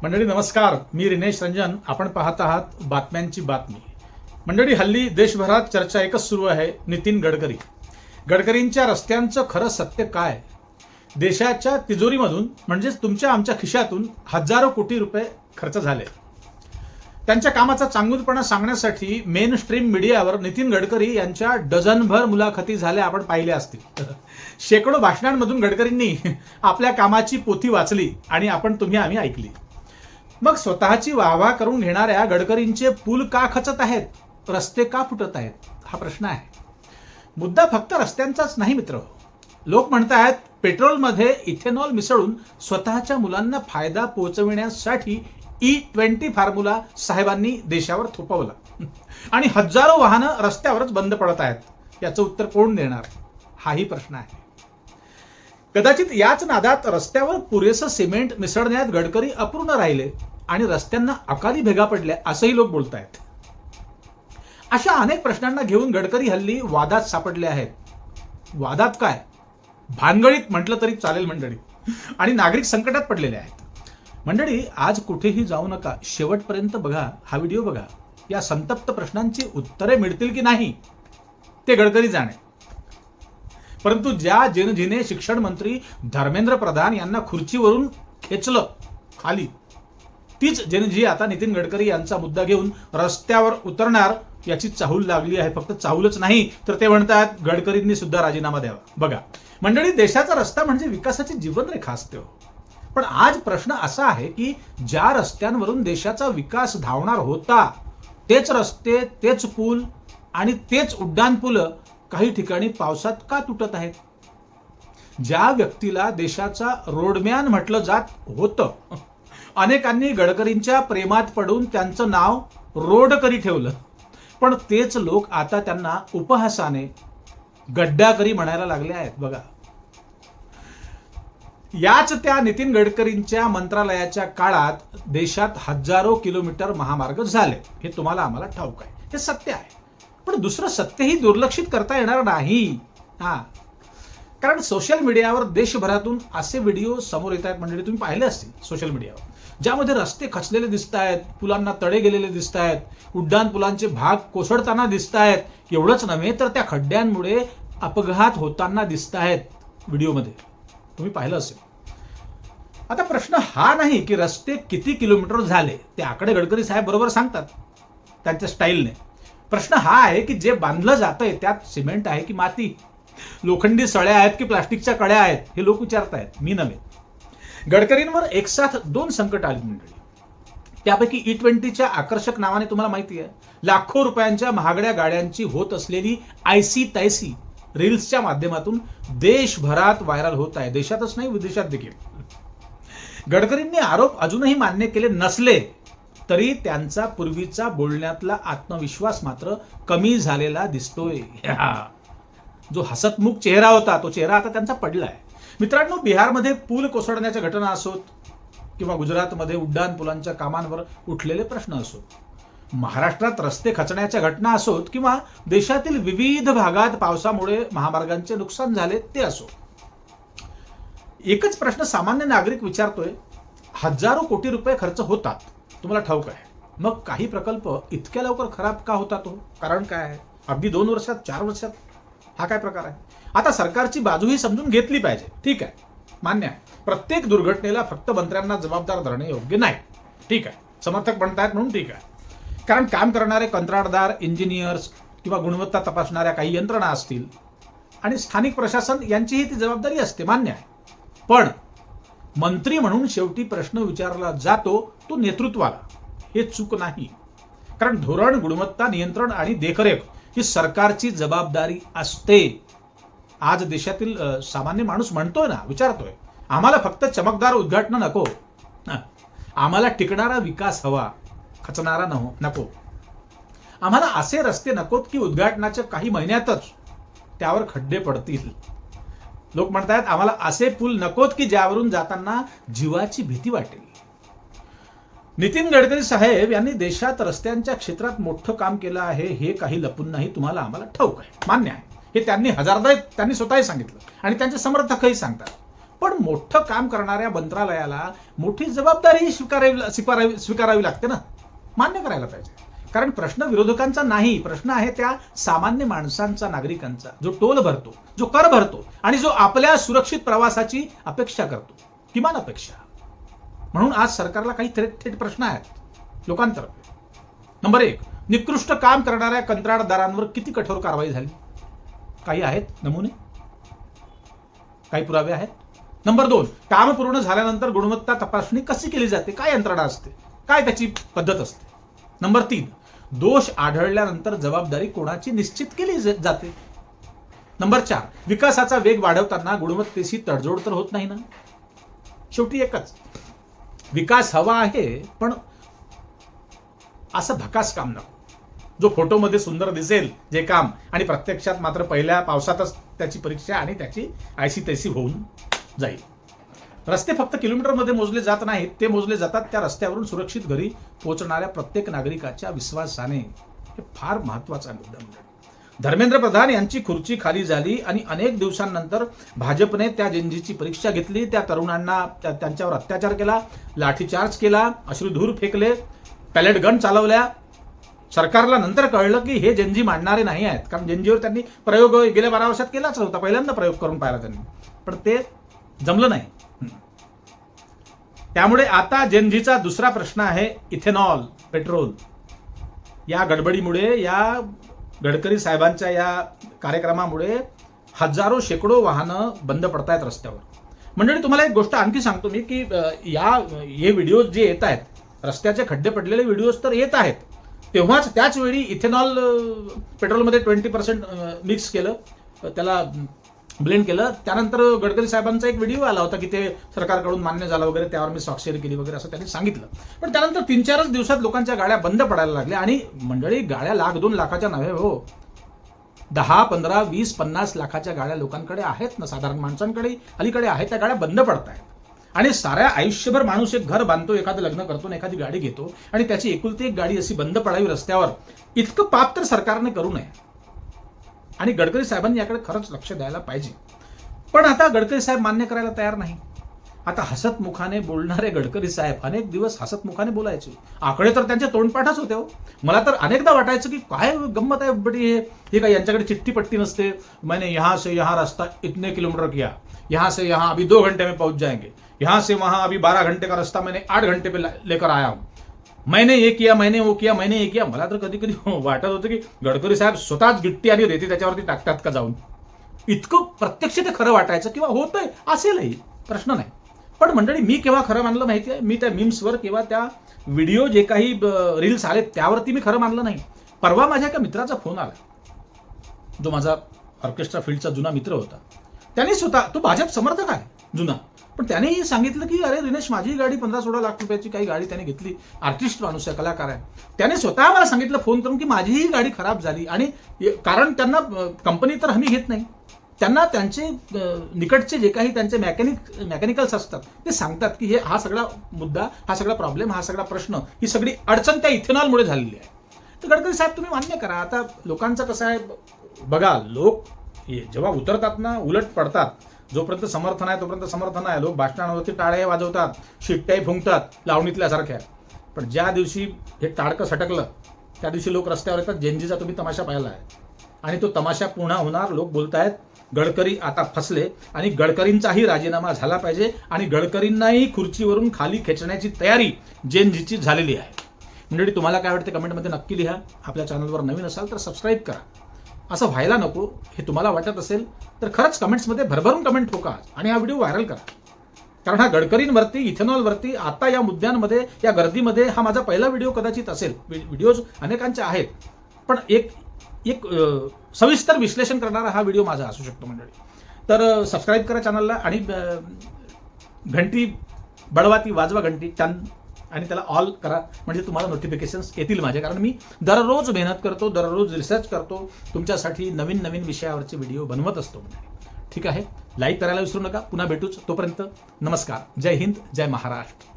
मंडळी नमस्कार, मी रिनेश रंजन. आपण पाहत आहात बातम्यांची बातमी. मंडळी हल्ली देशभरात चर्चा एकच सुरू आहे, नितीन गडकरी. गडकरींच्या रस्त्यांचं खरं सत्य काय? देशाच्या तिजोरीमधून म्हणजेच तुमच्या आमच्या खिशातून हजारो कोटी रुपये खर्च झाले. त्यांच्या कामाचा चांगुलपणा सांगण्यासाठी मेन स्ट्रीम मीडियावर नितीन गडकरी यांच्या डझनभर मुलाखती झाल्या आपण पाहिल्या असतील. शेकडो भाषणांमधून गडकरींनी आपल्या कामाची पोथी वाचली आणि तुम्ही आम्ही ऐकली. मग स्वतःची वाहवा करून घेणाऱ्या गडकरींचे पूल का खचत आहेत, रस्ते का फुटत आहेत, हा प्रश्न आहे. मुद्दा फक्त रस्त्यांचाच नाही मित्र. लोक म्हणतात पेट्रोलमध्ये इथेनॉल मिसळून स्वतःच्या मुलांना फायदा पोहोचविण्यासाठी E20 फॉर्म्युला साहेबांनी देशावर थोपवला आणि हजारो वाहनं रस्त्यावरच बंद पडत आहेत. याचं उत्तर कोण देणार, हाही प्रश्न आहे. कदाचित याच नादात रस्त्यावर पुरेसं सिमेंट मिसळण्यात गडकरी अपूर्ण राहिले आणि रस्त्यांना अकाली भेगा पडल्या असंही लोक बोलतायत. अशा अनेक प्रश्नांना घेऊन गडकरी हल्ली वादात सापडले आहेत. वादात काय, भानगडीत म्हटलं तरी चालेल मंडळी. आणि नागरिक संकटात पडलेले आहेत. मंडळी आज कुठेही जाऊ नका, शेवटपर्यंत बघा, हा व्हिडिओ बघा. या संतप्त प्रश्नांची उत्तरे मिळतील की नाही ते गडकरी जाणे. परंतु ज्या जनजीने शिक्षण मंत्री धर्मेंद्र प्रधान यांना खुर्चीवरून खेचलं खाली, तीच जनजी आता नितीन गडकरी यांचा मुद्दा घेऊन रस्त्यावर उतरणार याची चाहूल लागली आहे. फक्त चाहूलच नाही तर ते म्हणतात गडकरींनी सुद्धा राजीनामा द्यावा. बघा मंडळी, देशाचा रस्ता म्हणजे विकासाची जीवनरेखा असते. पण आज प्रश्न असा आहे की ज्या रस्त्यांवरून देशाचा विकास धावणार होता तेच रस्ते, तेच पूल आणि तेच उड्डाणपूल काही ठिकाणी पावसात का तुटत आहेत? ज्या व्यक्तीला देशाचा रोडमॅन म्हटलं जात होतं, अनेकांनी गडकरींच्या प्रेमात पडून त्यांचं नाव रोडकरी ठेवलं. पण तेच लोक आता त्यांना उपहासाने गड्डाकरी म्हणायला लागले आहेत. बघा, याच त्या नितीन गडकरींच्या मंत्रालयाच्या काळात देशात हजारो किलोमीटर महामार्ग झाले. हे तुम्हाला आम्हाला ठाऊक आहे, हे सत्य आहे. पण दुसरं सत्यही दुर्लक्षित करता येणार नाही. कारण सोशल मीडियावर देशभरातून असे व्हिडिओ समोर येत आहेत मंडळी, तुम्ही पाहिले असतील सोशल मीडियावर, ज्यामध्ये रस्ते खचलेले दिसत आहेत, पुलांना तडे गेलेले दिसत आहेत, उड्डाण पुलांचे भाग कोसळताना दिसत आहेत. एवढंच नव्हे तर त्या खड्ड्यांमुळे अपघात होताना दिसत आहेत व्हिडिओमध्ये, तुम्ही पाहिलं असेल. आता प्रश्न हा नाही की रस्ते किती किलोमीटर झाले, ते आकडे गडकरी साहेब बरोबर सांगतात त्यांच्या स्टाईलने. प्रश्न हा आहे की जे बांधलं जातंय त्यात सिमेंट आहे की माती, लोखंडी सळ्या आहेत की प्लास्टिकच्या कड्या आहेत, हे लोक विचारतायत, मी नव्हे. गडकरींवर एकसाथ दोन संकट आली मंडळी. त्यापैकी E20च्या आकर्षक नावाने तुम्हाला माहिती आहे, लाखो रुपयांच्या महागड्या गाड्यांची होत असलेली आयसी तैसी रील्सच्या माध्यमातून देशभरात व्हायरल होत आहे. देशातच नाही, विदेशात देखील. गडकरींनी आरोप अजूनही मान्य केले नसले तरी त्यांचा पूर्वीचा बोलण्यातला आत्मविश्वास मात्र कमी झालेला दिसतोय. जो हसतमुख चेहरा होता तो चेहरा आता त्यांचा पडलाय. मित्रांनो, बिहारमध्ये पूल कोसळण्याच्या घटना असोत किंवा गुजरातमध्ये उड्डाण पुलांच्या कामांवर उठलेले प्रश्न असोत, महाराष्ट्रात रस्ते खचण्याच्या घटना असोत किंवा देशातील विविध भागात पावसामुळे महामार्गांचे नुकसान झाले ते असो, एकच प्रश्न सामान्य नागरिक विचारतोय. हजारो कोटी रुपये खर्च होतात, तुम्हाला ठाऊक आहे. मग काही प्रकल्प इतक्या लवकर खराब का होतात? कारण काय आहे? अगदी 2 वर्षात, 4 वर्षात, हा काय प्रकार आहे? आता सरकारची बाजूही समजून घेतली पाहिजे. ठीक आहे, मान्य आहे, प्रत्येक दुर्घटनेला फक्त मंत्र्यांना जबाबदार धरणे योग्य नाही. ठीक आहे, समर्थक म्हणतायत म्हणून ठीक आहे. कारण काम करणारे कंत्राटदार, इंजिनियर्स किंवा गुणवत्ता तपासणाऱ्या काही यंत्रणा असतील आणि स्थानिक प्रशासन यांचीही ती जबाबदारी असते, मान्य आहे. पण मंत्री म्हणून शेवटी प्रश्न विचारला जातो तो नेतृत्वाला, हे चूक नाही. कारण धोरण, गुणवत्ता नियंत्रण आणि देखरेख ही सरकारची जबाबदारी असते. आज देशातील सामान्य माणूस म्हणतोय ना, विचारतोय, आम्हाला फक्त चमकदार उद्घाटन नको, आम्हाला टिकणारा विकास हवा, खचणारा नको. आम्हाला असे रस्ते नकोत की उद्घाटनाच्या काही महिन्यातच त्यावर खड्डे पडतील. लोक म्हणतात आम्हाला असे पूल नकोत की ज्यावरून जाताना जीवाची भीती वाटेल. नितीन गडकरी साहेब यांनी देशात रस्त्यांच्या क्षेत्रात मोठं काम केलं आहे, हे काही लपून नाही, तुम्हाला आम्हाला ठाऊक आहे, मान्य आहे. हे त्यांनी स्वतःही सांगितलं आणि त्यांचे समर्थकही सांगतात. पण मोठं काम करणाऱ्या मंत्रालयाला मोठी जबाबदारी स्वीकारावी लागते ना, मान्य करायला पाहिजे. कारण प्रश्न विरोधकांचा नाही, प्रश्न आहे त्या सामान्य माणसांचा, नागरिकांचा, जो टोल भरतो, जो कर भरतो आणि जो आपल्या सुरक्षित प्रवासाची अपेक्षा करतो, किमान अपेक्षा. म्हणून आज सरकारला काही थेट प्रश्न आहेत लोकांतर्फे. नंबर 1, निकृष्ट काम करणाऱ्या कंत्राटदारांवर किती कठोर कारवाई झाली? काही आहेत नमुने, काही पुरावे आहेत. नंबर 2, काम पूर्ण झाल्यानंतर गुणवत्ता तपासणी कशी केली जाते? काय यंत्रणा असते? काय त्याची पद्धत असते? नंबर 3, दोष आढळल्यानंतर जबाबदारी कोणाची निश्चित केली जाते? नंबर 4, विकासाचा वेग वाढवताना गुणवत्तेशी तडजोड तर होत नाही ना? शेवटी एकच, विकास हवा आहे, पण असं भकास काम नको. जो फोटोमध्ये सुंदर दिसेल जे काम आणि प्रत्यक्षात मात्र पहिल्या पावसातच त्याची परीक्षा आणि त्याची आयसी तैसी होऊन जाईल. रस्ते फक्त किलोमीटरमध्ये मोजले जात नाहीत, ते मोजले जातात त्या रस्त्यावरून सुरक्षित घरी पोहोचणाऱ्या प्रत्येक नागरिकाच्या विश्वासाने. हे फार महत्वाचा मुद्दा. धर्मेंद्र प्रधान यांची खुर्ची खाली झाली आणि अनेक दिवसांनंतर भाजपने त्या जेनजीची परीक्षा घेतली, त्या तरुणांना त्यांच्यावर अत्याचार केला, लाठीचार्ज केला, अश्रुधूर फेकले, पॅलेट गन चालवल्या. सरकारला नंतर कळलं की हे जेनजी मांडणारे नाही आहेत, कारण जेनजीवर त्यांनी प्रयोग गेल्या 12 वर्षात केलाच होता, पहिल्यांदा प्रयोग करून पाहिला त्यांनी, पण ते जमलं नाही. त्यामुळे आता जेनजीचा दुसरा प्रश्न आहे इथेनॉल, पेट्रोल. या गडबडीमुळे, या गडकरी साहेबांच्या या कार्यक्रमामुळे हजारो शेकडो वाहनं बंद पडतायत रस्त्यावर. मंडळी, तुम्हाला एक गोष्ट आणखी सांगतो मी की हे व्हिडिओज जे येत आहेत, रस्त्याचे खड्डे पडलेले व्हिडिओज तर येत आहेत, तेव्हाच त्याच वेळी इथेनॉल पेट्रोलमध्ये 20% मिक्स केलं, त्याला ब्लेंड केलं. त्यानंतर गडकरी साहेबांचा एक व्हिडिओ आला होता की ते सरकारकडून मान्य झाला वगैरे, त्यावर मी स्वाक्षरी केली वगैरे असं त्यांनी सांगितलं. पण त्यानंतर 3-4 दिवसात लोकांच्या गाड्या बंद पडायला लागल्या. आणि मंडळी, गाड्या 1,00,000-2 लाखाच्या नव्हे हो, 10, 15, 20, 50 लाखाच्या गाड्या लोकांकडे आहेत ना, साधारण माणसांकडे अलीकडे आहेत. त्या गाड्या बंद पडतायत. आणि साऱ्या आयुष्यभर माणूस एक घर बांधतो, एखादं लग्न करतो, एखादी गाडी घेतो, आणि त्याची एकुलती एक गाडी अशी बंद पडावी रस्त्यावर. इतकं पाप तर सरकारने करू नये. आणि गडकरी साहेबांनी याकडे खरंच लक्ष द्यायला पाहिजे. पण आता गडकरी साहेब मान्य करायला तयार नाही. आता हसतमुखाने बोलणारे गडकरी साहेब अनेक दिवस हसतमुखाने बोलायचे, आकडे तर त्यांचे तोंडपाठच होते हो. मला तर अनेकदा वाटायचं की काय गंमत आहे बडी, हे काय यांच्याकडे चिठ्ठी पट्टी नसते. मैंने यहाँ से यहाँ रास्ता इतने किलोमीटर किया, यहाँ से यहाँ अभी 2 घंटे में पहुंच जाएंगे, यहाँ से वहां अभी 12 घंटे का रास्ता मैंने 8 घंटे पे लेकर आया हूं, मैंने ये किया, मैंने वो किया, मैंने ये किया. मला तर कधी कधी वाटत होतं की गडकरी साहेब स्वतःच गिट्टी आणि रेती त्याच्यावरती टाकतात का जाऊन. इतकं प्रत्यक्ष ते खरं वाटायचं, किंवा होतंय असेलही, प्रश्न नाही. पण मंडळी, मी केव्हा खरं मानलं माहिती आहे? मी त्या मीम्सवर किंवा त्या व्हिडिओ जे काही रील्स आले त्यावरती मी खरं मानलं नाही. परवा माझ्या एका मित्राचा फोन आला, जो माझा ऑर्केस्ट्रा फील्डचा जुना मित्र होता. त्याने स्वतः, तो भाजप समर्थक आहे जुना, पण त्यानेही सांगितलं की अरे दिनेश, माझी गाडी 15-16 लाख रुपयाची काही गाडी त्याने घेतली, आर्टिस्ट माणूस आहे, कलाकार आहे. त्याने स्वतः मला सांगितलं फोन करून की माझीही गाडी खराब झाली. आणि कारण त्यांना कंपनी तर हमी घेत नाही, त्यांना त्यांचे निकटचे जे काही त्यांचे मेकॅनिकल्स असतात ते सांगतात की हा सगळा मुद्दा, हा सगळा प्रॉब्लेम, हा सगळा प्रश्न, ही सगळी अडचण त्या इथेनॉलमुळे झालेली आहे. तर गडकरी साहेब, तुम्ही मान्य करा. आता लोकांचं कसं आहे बघा, लोक जेव्हा उतरतात ना, उलट पडतात. जोपर्यंत समर्थन आहे तोपर्यंत समर्थन आहे. लोक भाषणांवरती टाळे वाजवतात, शिट्ट्याही फुंकतात लावणीतल्यासारख्या. पण ज्या दिवशी हे टाळकं सटकलं त्या दिवशी लोक रस्त्यावर येतात. जेनजीचा तुम्ही तमाशा पाहिला आहे, आणि तो तमाशा पुन्हा होणार. लोक बोलतायत गडकरी आता फसले आणि गडकरींचाही राजीनामा झाला पाहिजे, आणि गडकरींनाही खुर्चीवरून खाली खेचण्याची तयारी जेनजीची झालेली आहे. मंडळी, तुम्हाला काय वाटते कमेंटमध्ये नक्की लिहा. आपल्या चॅनलवर नवीन असाल तर सबस्क्राईब करा. असं व्हायला नको हे तुम्हाला वाटत असेल तर खरंच कमेंट्समध्ये भरभरून कमेंट ठोका आणि हा व्हिडिओ व्हायरल करा. कारण हा गडकरींवरती, इथेनॉलवरती, आता या मुद्द्यांमध्ये, या गर्दीमध्ये हा माझा पहिला व्हिडिओ कदाचित असेल. व्हिडिओज अनेकांचे आहेत, पण एक सविस्तर विश्लेषण करणारा हा व्हिडिओ माझा असू शकतो मंडळी. तर सबस्क्राईब करा चॅनलला, आणि घंटी बडवाती, वाजवा घंटी टन, आणि त्याला ऑल करा, म्हणजे तुम्हाला नोटिफिकेशन्स येतील माझे. कारण मी दररोज मेहनत करतो, दररोज रिसर्च करतो, तुमच्यासाठी नवीन नवीन विषयावरचे व्हिडिओ बनवत असतो. ठीक आहे, लाईक करायला विसरू नका. पुन्हा भेटूच. तोपर्यंत नमस्कार. जय हिंद, जय महाराष्ट्र.